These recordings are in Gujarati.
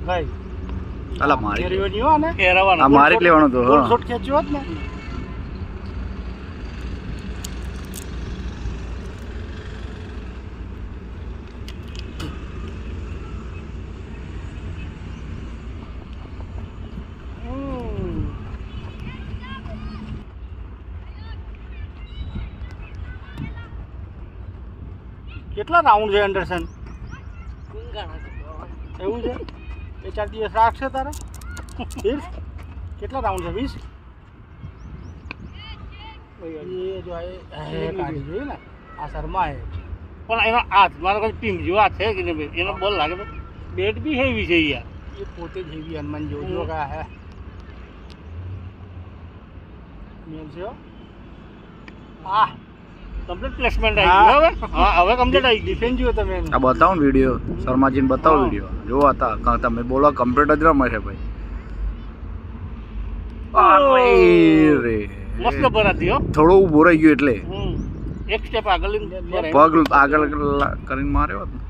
ભાઈ અલા મારી કેરીઓ ની હો ને એરાવાનો મારી જ લેવાનો તો ગોળ શોટ ખેંચ્યો હોત ને કેટલા રાઉન્ડ છે એન્ડરસન એવું છે એ 4 દિવસ રાખશે તારે કેટલા રાઉન્ડ છે 20 એ જો એ કાઢી જોઈ ને આ શર્મા હે પણ એનો હાથ મારો કોઈ ટીમ જેવો હાથ છે કે નહીં ભાઈ એનો બોલ લાગે તો બેટ બી હેવી છે યાર એ પોતે જ હેવી હનુમાન જેવો જો કા હે મેલ છે આ કમ્પ્લીટ પ્લેસમેન્ટ આવી ગયું હવે હા હવે કમ્પ્લીટ આવી ગઈ ડિફેન્સ જો તમે આ બતાવો ને વિડીયો શર્માજીને બતાવો વિડીયો જો હતા તમે બોલો કમ્પ્લીટ જ રમે છે ભાઈ રે મસ્ત ભરાતી હો થોડું ઊભો રહી ગયું એટલે એક સ્ટેપ આગળ પગ આગળ કરીને માર્યો હોત ને.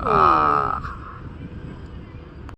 આ